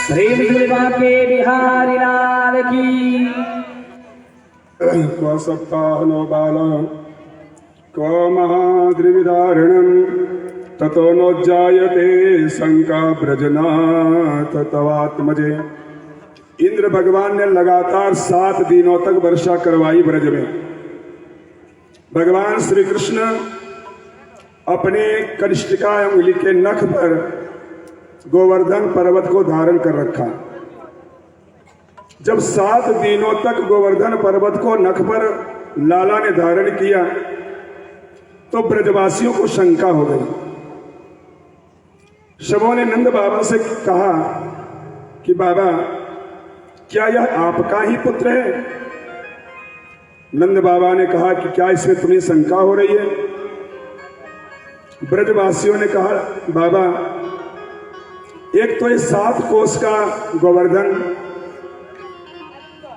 प्रेम के बिहारी लाल की। क्व सप्ताहनो बाल क्व महाद्रिविदारणं ततो नोज्जायते शंका ब्रजनाथ तवात्मजे। इंद्र भगवान ने लगातार 7 दिनों तक वर्षा करवाई ब्रज में। भगवान श्री कृष्ण अपने कनिष्ठिका उंगली के नख पर गोवर्धन पर्वत को धारण कर रखा। जब 7 दिनों तक गोवर्धन पर्वत को नख पर लाला ने धारण किया तो ब्रजवासियों को शंका हो गई। सबों ने नंद बाबा से कहा कि बाबा, क्या यह आपका ही पुत्र है? नंद बाबा ने कहा कि क्या इसमें तुम्हें शंका हो रही है? ब्रजवासियों ने कहा, बाबा, एक तो ये 7 कोस का गोवर्धन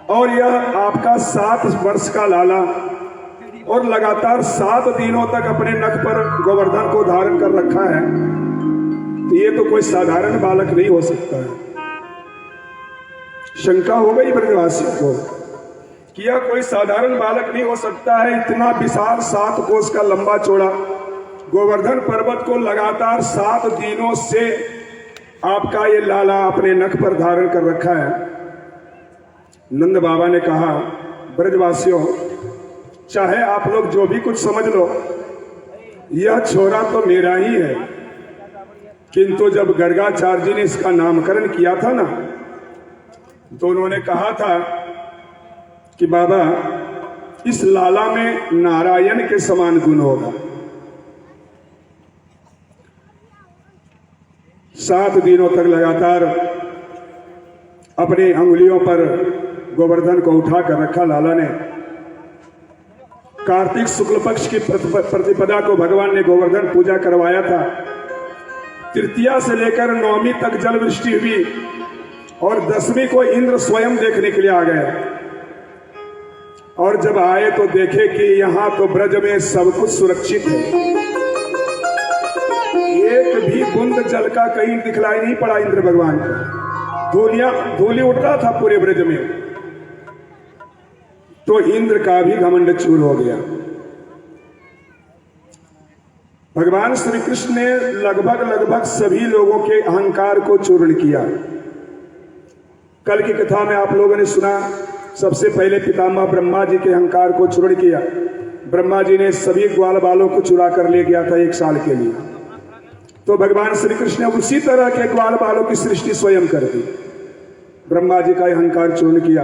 और यह आपका 7 वर्ष का लाला और लगातार 7 दिनों तक अपने नख पर गोवर्धन को धारण कर रखा है, तो ये तो कोई साधारण बालक नहीं हो सकता है। शंका हो गई ब्रजवासियों को कि यह कोई साधारण बालक नहीं हो सकता है। इतना विशाल 7 कोस का लंबा चौड़ा गोवर्धन पर्वत को लगातार 7 दिनों से आपका ये लाला अपने नख पर धारण कर रखा है। नंद बाबा ने कहा, ब्रजवासियों, चाहे आप लोग जो भी कुछ समझ लो, यह छोरा तो मेरा ही है, किंतु जब गर्गाचार्य जी ने इसका नामकरण किया था ना, तो उन्होंने कहा था कि बाबा, इस लाला में नारायण के समान गुण होगा। 7 दिनों तक लगातार अपनी अंगुलियों पर गोवर्धन को उठा कर रखा लाला ने। कार्तिक शुक्ल पक्ष की प्रतिपदा को भगवान ने गोवर्धन पूजा करवाया था। तृतीया से लेकर 9वीं तक जल वृष्टि हुई और 10वीं को इंद्र स्वयं देखने के लिए आ गए। और जब आए तो देखे कि यहां तो ब्रज में सब कुछ सुरक्षित है। एक भी बूंद जल का कहीं दिखलाई नहीं पड़ा इंद्र भगवान को। धूली उड़ रहा था पूरे ब्रज में। तो इंद्र का भी घमंड चूर हो गया। भगवान श्री कृष्ण ने लगभग सभी लोगों के अहंकार को चूर्ण किया। कल की कथा में आप लोगों ने सुना, सबसे पहले पितामह ब्रह्मा जी के अहंकार को चूर्ण किया। ब्रह्मा जी ने सभी ग्वाल बालों को चुरा कर ले गया था 1 साल के लिए। तो भगवान श्री कृष्ण ने उसी तरह के ग्वाल बालों की सृष्टि स्वयं कर दी। ब्रह्मा जी का अहंकार चूर्ण किया।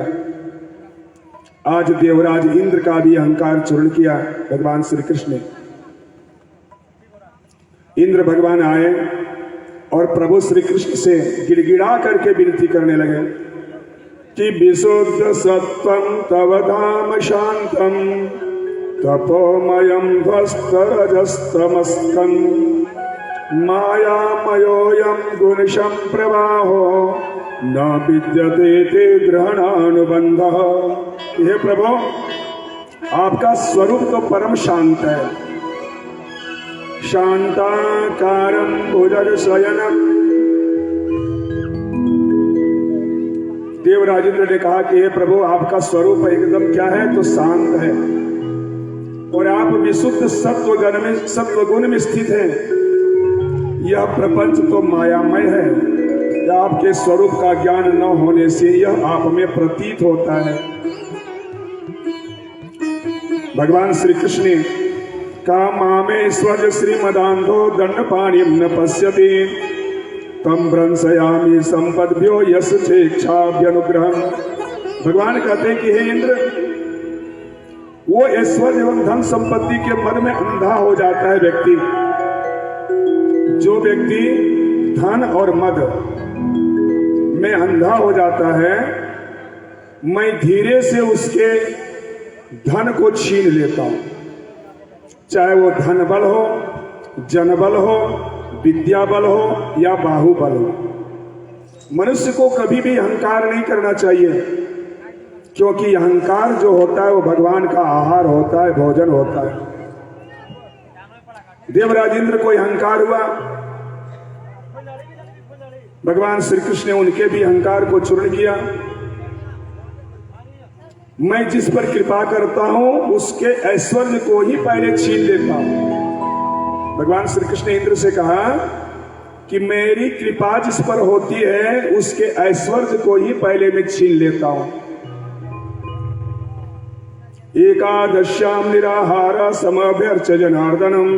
आज देवराज इंद्र का भी अहंकार चूर्ण किया भगवान श्री कृष्ण ने। इंद्र भगवान आए और प्रभु श्री कृष्ण से गिड़गिड़ा करके विनती करने लगे कि विशुद्ध सत्वं तव धाम शांतम तपोमयं ध्वस्तरजस्तमस्कं मायामयोऽयं गुणशं प्रवाहो न विद्यते ते ग्रहणानुबंधः। हे प्रभु, आपका स्वरूप तो परम शांत है। शांताकारं भुजगशयनं। देवराजेंद्र ने कहा कि हे प्रभु, आपका स्वरूप एकदम क्या है? तो शांत है और आप विशुद्ध सत्वगुण में स्थित हैं। यह प्रपंच तो मायामय है। आपके स्वरूप का ज्ञान न होने से यह आप में प्रतीत होता है। भगवान श्री कृष्ण ने कहा, मामे स्वज श्रीमदांधो दंडपाणिं न पश्यति तम भ्रंशयामि संपद्भ्यो यश चेक्षाभ्यनुग्रहम्। भगवान कहते हैं कि हे इंद्र, वो ऐश्वर्य एवं धन संपत्ति के मद में अंधा हो जाता है व्यक्ति। जो व्यक्ति धन और मद में अंधा हो जाता है, मैं धीरे से उसके धन को छीन लेता हूं। चाहे वो धन बल हो, जनबल हो, विद्या बल हो या बाहुबल हो। मनुष्य को कभी भी अहंकार नहीं करना चाहिए, क्योंकि अहंकार जो होता है वो भगवान का आहार होता है, भोजन होता है। देवराजेंद्र को अहंकार हुआ। भगवान श्री कृष्ण ने उनके भी अहंकार को चूर्ण किया। मैं जिस पर कृपा करता हूं उसके ऐश्वर्य को ही पहले छीन लेता हूं। भगवान श्री कृष्ण ने इंद्र से कहा कि मेरी कृपा जिस पर होती है उसके ऐश्वर्य को ही पहले मैं छीन लेता हूं। एकादश्याम निराहार समभ्यर्च जनार्दनम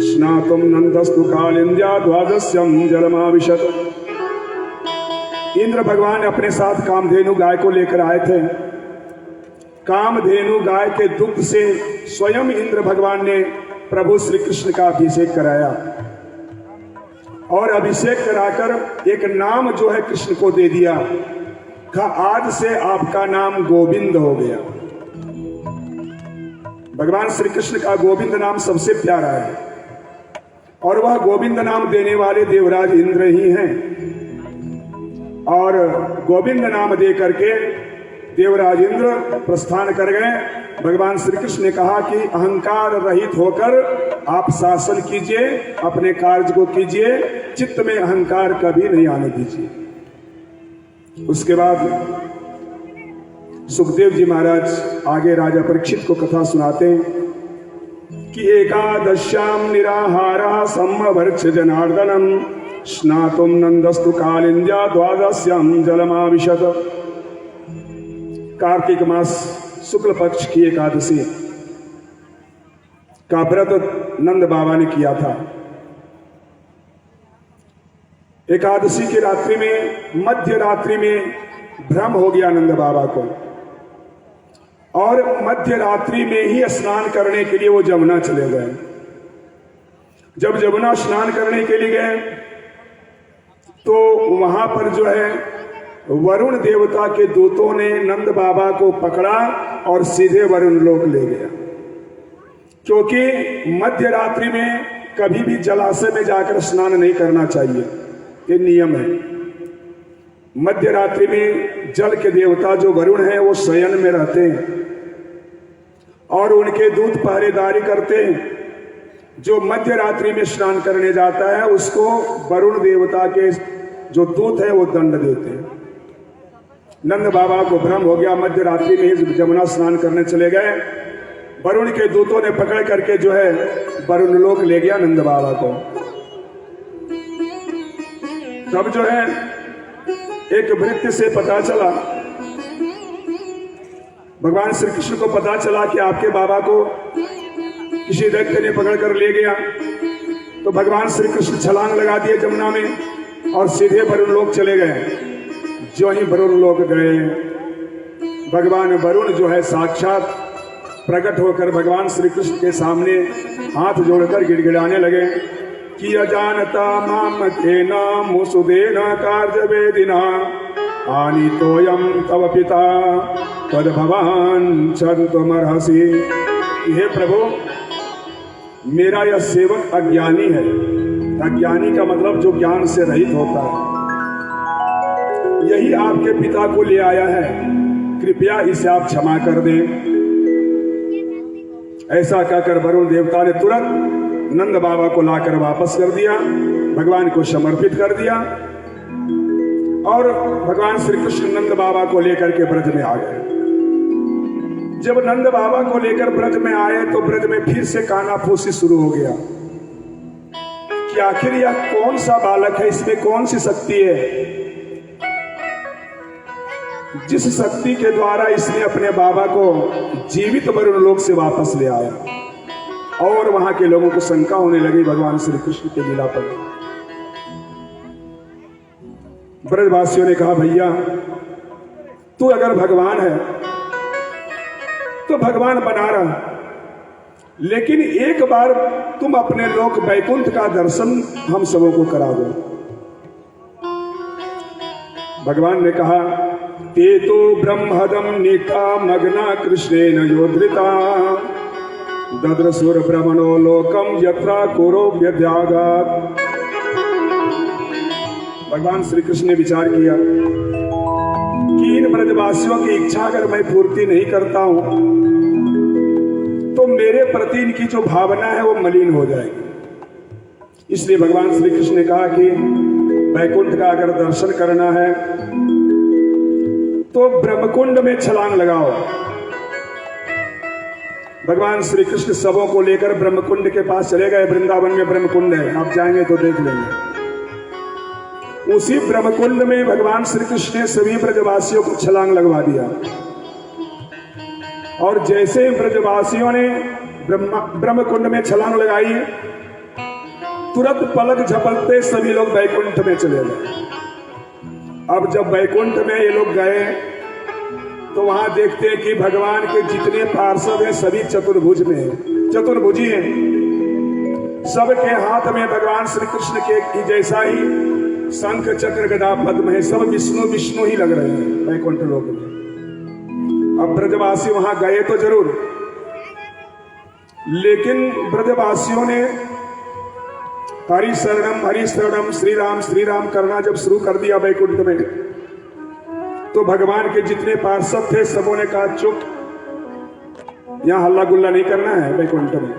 स्नातुम नंदस्तु कालिंद्या द्वादश्यम जलमाविशत। इंद्र भगवान अपने साथ कामधेनु गाय को लेकर आए थे। कामधेनु गाय के दुग्ध से स्वयं इंद्र भगवान ने प्रभु श्री कृष्ण का अभिषेक कराया और अभिषेक कराकर एक नाम जो है कृष्ण को दे दिया। कहा आज से आपका नाम गोविंद हो गया। भगवान श्री कृष्ण का गोविंद नाम सबसे प्यारा है और वह गोविंद नाम देने वाले देवराज इंद्र ही हैं। और गोविंद नाम दे करके देवराज इंद्र प्रस्थान कर गए। भगवान श्री कृष्ण ने कहा कि अहंकार रहित होकर आप शासन कीजिए, अपने कार्य को कीजिए, चित्त में अहंकार कभी नहीं आने दीजिए। उसके बाद सुखदेव जी महाराज आगे राजा परीक्षित को कथा सुनाते हैं कि एकादश्याम निराहारा सम्मवर्क्ष जनार्दनम स्नातुम नंदस्तु कालिंद्या द्वादश्याम जलमाविशत। कार्तिक मास शुक्ल पक्ष की एकादशी का व्रत नंद बाबा ने किया था। एकादशी की रात्रि में मध्य रात्रि में भ्रम हो गया नंद बाबा को और मध्य रात्रि में ही स्नान करने के लिए वो जमुना चले गए। जब जमुना स्नान करने के लिए गए तो वहां पर जो है वरुण देवता के दूतों ने नंद बाबा को पकड़ा और सीधे वरुण लोक ले गया। क्योंकि मध्य रात्रि में कभी भी जलाशय में जाकर स्नान नहीं करना चाहिए, ये नियम है। मध्य रात्रि में जल के देवता जो वरुण है वो शयन में रहते हैं और उनके दूत पहरेदारी करते हैं। जो मध्य रात्रि में स्नान करने जाता है उसको वरुण देवता के जो दूत है वो दंड देते हैं। नंद बाबा को भ्रम हो गया, मध्य रात्रि में जमुना स्नान करने चले गए। वरुण के दूतों ने पकड़ करके जो है वरुण लोक ले गया नंद बाबा को। तब जो है एक भृत्य से पता चला, भगवान श्री कृष्ण को पता चला कि आपके बाबा को किसी दैत्य ने पकड़ कर ले गया। तो भगवान श्री कृष्ण छलांग लगा दिए जमुना में और सीधे वरुण लोक चले गए। जो ही वरुण लोक गए, भगवान वरुण जो है साक्षात प्रकट होकर भगवान श्री कृष्ण के सामने हाथ जोड़कर गिड़गिड़ाने लगे कि अजानता माम के नाम मुसुदेना कार्य वेदिना आनी तोयम तव पिता तद भवान छदुमर्हसि। हे प्रभु, मेरा यह सेवक अज्ञानी है। अज्ञानी का मतलब जो ज्ञान से रहित होता है। यही आपके पिता को ले आया है, कृपया इसे आप क्षमा कर दें। ऐसा कहकर वरुण देवता ने तुरंत नंद बाबा को लाकर वापस कर दिया, भगवान को समर्पित कर दिया और भगवान श्री कृष्ण नंद बाबा को लेकर के ब्रज में आ गए। जब नंद बाबा को लेकर ब्रज में आए तो ब्रज में फिर से कानाफूसी शुरू हो गया कि आखिर यह कौन सा बालक है, इसमें कौन सी शक्ति है जिस शक्ति के द्वारा इसने अपने बाबा को जीवित वरुण लोक से वापस ले आया। और वहां के लोगों को शंका होने लगी भगवान श्री कृष्ण के लीला पर। ब्रजवासियों ने कहा, भैया तू अगर भगवान है तो भगवान बना रहा, लेकिन एक बार तुम अपने लोक वैकुंठ का दर्शन हम सबों को करा दो। भगवान ने कहा, ते तो ब्रह्मदम नीता मग्ना कृष्णेन योधृता दद्रसुर ब्रह्मणो लोकम यत्रा कुरो व्यध्यागात्। भगवान श्री कृष्ण ने विचार किया कि इन ब्रजवासियों की इच्छा अगर मैं पूर्ति नहीं करता हूं तो मेरे प्रति इनकी जो भावना है वो मलिन हो जाएगी। इसलिए भगवान श्री कृष्ण ने कहा कि वैकुंठ का अगर दर्शन करना है तो ब्रह्मकुंड में छलांग लगाओ। भगवान श्री कृष्ण सबों को लेकर ब्रह्मकुंड के पास चले गए। वृंदावन में ब्रह्मकुंड है, आप जाएंगे तो देख लेंगे। उसी ब्रह्मकुंड में भगवान श्री कृष्ण ने सभी ब्रजवासियों को छलांग लगवा दिया। और जैसे ब्रजवासियों ने ब्रह्मकुंड में छलांग लगाई, तुरंत पलक झपकते सभी लोग वैकुंठ में चले गए। अब जब वैकुंठ में ये लोग गए तो वहां देखते हैं कि भगवान के जितने पार्षद हैं सभी चतुर्भुज में हैं, चतुर्भुजी हैं। सबके हाथ में भगवान श्री कृष्ण के जैसा ही शंख चक्र गदा पद्म है। सब विष्णु विष्णु ही लग रहे हैं वैकुंठ लोक में। अब ब्रजवासी वहां गए तो जरूर, लेकिन ब्रजवासियों ने हरि शरणम श्री राम करना जब शुरू कर दिया वैकुंठ में, तो भगवान के जितने पार्षद थे सबों ने कहा चुप, यहां हल्ला गुल्ला नहीं करना है वैकुंठ में।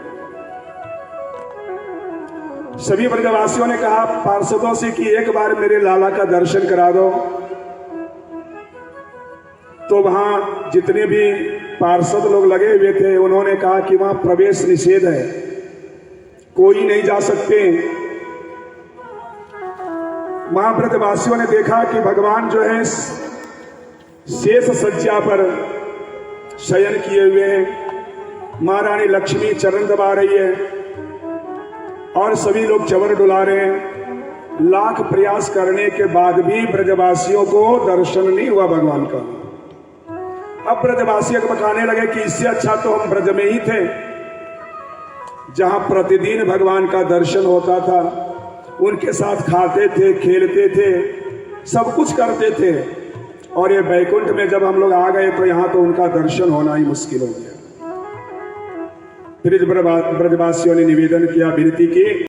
सभी ब्रजवासियों ने कहा पार्षदों से कि एक बार मेरे लाला का दर्शन करा दो। तो वहां जितने भी पार्षद लोग लगे हुए थे उन्होंने कहा कि वहां प्रवेश निषेध है, कोई नहीं जा सकते। वहां ब्रजवासियों ने देखा कि भगवान जो है शेष सज्जा पर शयन किए हुए हैं, महारानी लक्ष्मी चरण दबा रही है और सभी लोग चवर डुला रहे हैं। लाख प्रयास करने के बाद भी ब्रजवासियों को दर्शन नहीं हुआ भगवान का। अब ब्रजवासी बकाने लगे कि इससे अच्छा तो हम ब्रज में ही थे, जहां प्रतिदिन भगवान का दर्शन होता था, उनके साथ खाते थे, खेलते थे, सब कुछ करते थे। और ये वैकुंठ में जब हम लोग आ गए तो यहां तो उनका दर्शन होना ही मुश्किल हो गया। फिर ब्रजवासियों ने निवेदन किया, विनती की